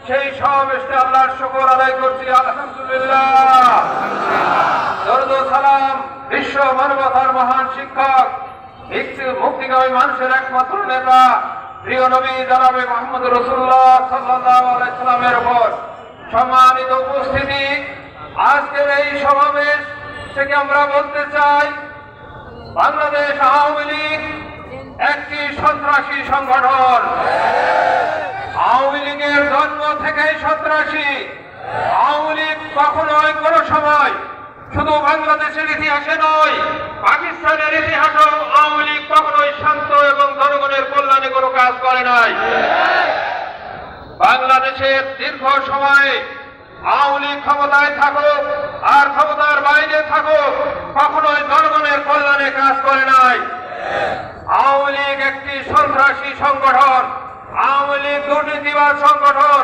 সেই সমাবেশে আল্লাহর শুকর আদায় করছি। আলহামদুলিল্লাহ। দরুদ ও সালাম বিশ্ব মানবতার মহান শিক্ষক, মুক্তিকামী মানুষের একমাত্র নেতা প্রিয় নবী জনাবে মুহাম্মদ রাসূলুল্লাহ সাল্লাল্লাহু আলাইহি সাল্লামের উপর। সম্মানিত উপস্থিতি, আজকের এই সমাবেশ থেকে আমরা বলতে চাই, বাংলাদেশ আওয়ামী লীগ একটি সন্ত্রাসী সংগঠন। আওয়ামী লীগের জন্ম থেকেই সন্ত্রাসী। আওয়ামী লীগ কখনোই কোনো সময় শুধু বাংলাদেশের ইতিহাসে নয়, পাকিস্তানের ইতিহাসেও আওয়ামী লীগ কখনোই শান্ত এবং জনগণের কল্যাণে কোনো কাজ করে নাই। বাংলাদেশের দীর্ঘ সময়ে আওয়ামী লীগ ক্ষমতায় থাকুক আর ক্ষমতার বাইরে থাকুক, কখনোই জনগণের কল্যাণে কাজ করে নাই। আওয়ামী লীগ একটি সন্ত্রাসী সংগঠন। আওয়ামী লীগ দুর্নীতিবাদ সংগঠন।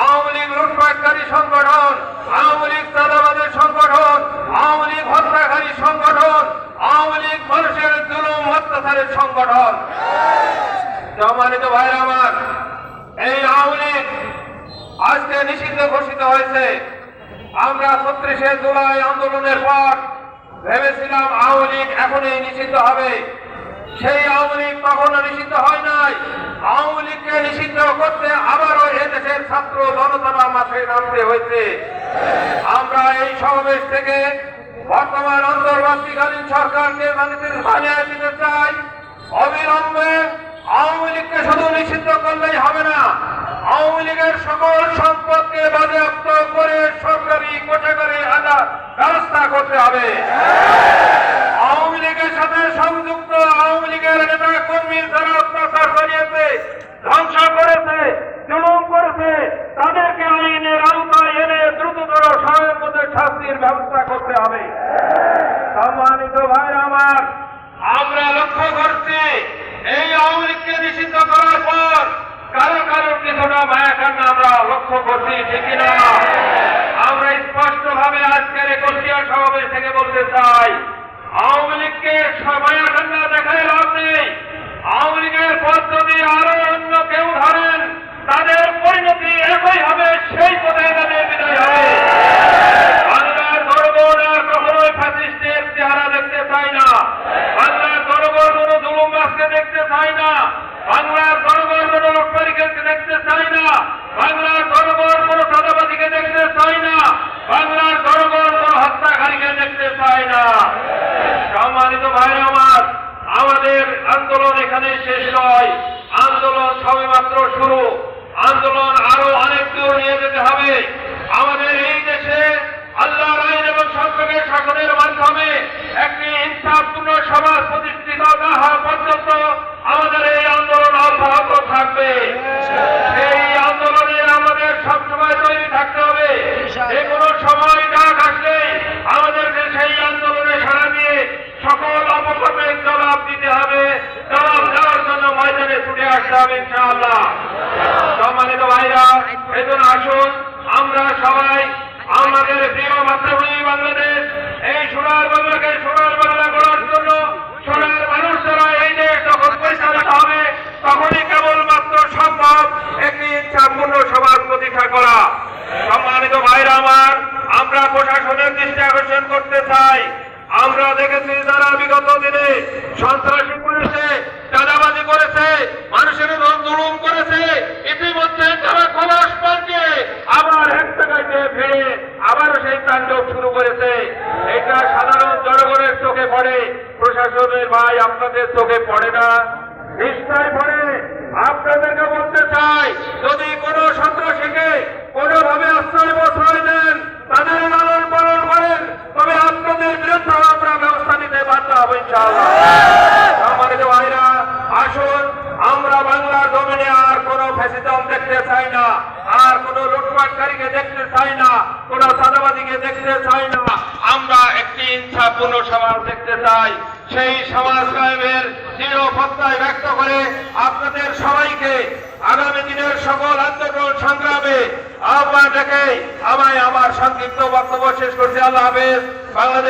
আওয়ামী লীগ লুটপাটকারী সংগঠন। আওয়ামী লীগ চাঁদাবাদের সংগঠন। আওয়ামী লীগ হত্যাকারী সংগঠন। আওয়ামী লীগ মানুষের জুলুম অত্যাচারের সংগঠন। সম্মানিত ভাইরা আমার, এই আওয়ামী লীগ আজকে নিষিদ্ধ ঘোষিত হয়েছে। আমরা ৩৬শে জুলাই আন্দোলনের পর ভেবেছিলাম আওয়ামী লীগ এখনই নিষিদ্ধ হবে। সেই আওয়ামী লীগ কখনো নিষিদ্ধ হয় নাই। আওয়ামী লীগকে নিষিদ্ধ করতে আবারও এদেশের ছাত্র জনতার মাঠে নামতে হয়েছে। আমরা এই সমাবেশ থেকে বর্তমান অন্তর্বর্তীকালীন সরকারকে জানিয়ে দিতে চাই, অবিলম্বে আওয়ামী লীগকে শুধু নিষিদ্ধ করলেই হবে না, আওয়ামী লীগের সকল সম্পদকে বাজেয়াপ্ত করে সরকারি কোষাগারে আনার ব্যবস্থা করতে হবে। আওয়ামী লীগের সাথে সংযুক্ত আওয়ামী লীগের নেতা কর্মীর যারা অত্যাচার চালিয়েছে, ধ্বংস করেছে, জুলুম করেছে, তাদেরকে আইনের আওতায় এনে দ্রুততর সময়ের মধ্যে শাস্তির ব্যবস্থা করতে হবে। সম্মানিত ভাইরা আমার, আমরা লক্ষ্য করছি এই আওয়ামী লীগকে নিষিদ্ধ করার পর কারো কারো কিছুটা মায়া কান্না আমরা লক্ষ্য করছি, ঠিক না? আমরা স্পষ্ট ভাবে আজকের একত্রিয়া সমাবেশ থেকে বলতে চাই, আওয়ামী লীগকে মায়া কান্না দেখায় লাভ নেই। আওয়ামী লীগের পদ্ধতি আরো অন্য কেউ ধরেন, তাদের পরিণতি একই হবে, সেই পথে তাদের বিদায় হবে। বাংলার জনগণ আর কখনোই ফ্যাসিস্টের চেহারা দেখতে চাই না। বাংলার জনগণ কোনো জুলুমবাজকে দেখতে চাই না। বাংলার জনগণ কোনো লুটপাটকে দেখতে চাই না। বাংলার জনগণ কোনো চাঁদাবাজিকে দেখতে চাই না। বাংলার জনগণ কোনো হত্যাকারীকে দেখতে চায় না। সম্মানিত ভাইরা আমার, আমাদের আন্দোলন এখানে শেষ নয়। আন্দোলন সবেমাত্র শুরু। আন্দোলন আরো অনেক দূর নিয়ে যেতে হবে। আমাদের এই দেশে আল্লাহর আইন এবং সরকারের শাসনের মাধ্যমে একটি ইনসাফপূর্ণ সমাজ প্রতিষ্ঠিত না হওয়া পর্যন্ত আমাদের এই আন্দোলন অব্যাহত থাকবে। সেই আন্দোলনে আমাদের সবসময় তৈরি থাকতে হবে। যে কোনো সময় ডাক আসলে আমাদেরকে সেই আন্দোলনে সাড়া দিয়ে সকল অপকর্মের জবাব দিতে হবে। জবাব দেওয়ার জন্য ময়দানে ছুটে আসতে হবে ইনশাআল্লাহ। সম্মানিত ভাইরা, এজন্য আসুন আমরা সবাই আমাদের প্রিয় মাতৃভূমি বাংলাদেশ, এই সোনার বাংলাকে সোনার বাংলা করার জন্য সোনার মানুষ দ্বারা এই দেশ যখন পরিচালিত হবে, তখনই কেবলমাত্র সম্ভব একটি ইচ্ছাপূর্ণ সমাজ প্রতিষ্ঠা করা। সম্মানিত ভাইরা আমার, আমরা প্রশাসনের দৃষ্টি আকর্ষণ করতে চাই, আমরা দেখেছি যারা বিগত দিনে সন্ত্রাসী করেছে, চাঁদাবাজি করেছে, মানুষের জুলুম করেছে, ইতিমধ্যে তারা খোলস পাল্টে আবার হেক্টাগাইতে ফিরে আবারও সেই তাণ্ডব শুরু করেছে। এটা সাধারণ জনগণের চোখে পড়ে, প্রশাসনের ভাই আপনাদের চোখে পড়ে না? নিশ্চয় পড়ে। আপনাদেরকে বলতে চাই, যদি কোনো সন্ত্রাসীকে কোনোভাবে আশ্রয় প্রশ্রয় দেন, তাদের লালন পালন করেন, তবে আপনাদের বিরুদ্ধে আমরা ব্যবস্থা নিতে বাধ্য হবো ইনশাআল্লাহ। সম্মানিত ভাইরা, আসুন আমরা বাংলার জমিনে আর কোনো ফ্যাসিজম দেখতে চাই না, আর কোনো লুটপাটকারীকে দেখতে চাই না, কোনো চাঁদাবাদীকে দেখতে চাই না। আমরা একটি ইচ্ছাপূর্ণ সমাজ দেখতে চাই। সেই সমাজ কায়েমের দৃঢ় প্রত্যয় ব্যক্ত করে আপনাদের সবাইকে আগামী দিনের সকল আন্দোলন সংগ্রামে আহ্বান রেখে আমায় আমার সংক্ষিপ্ত বক্তব্য শেষ করছি। আল্লাহ হাফেজ। বাংলাদেশ।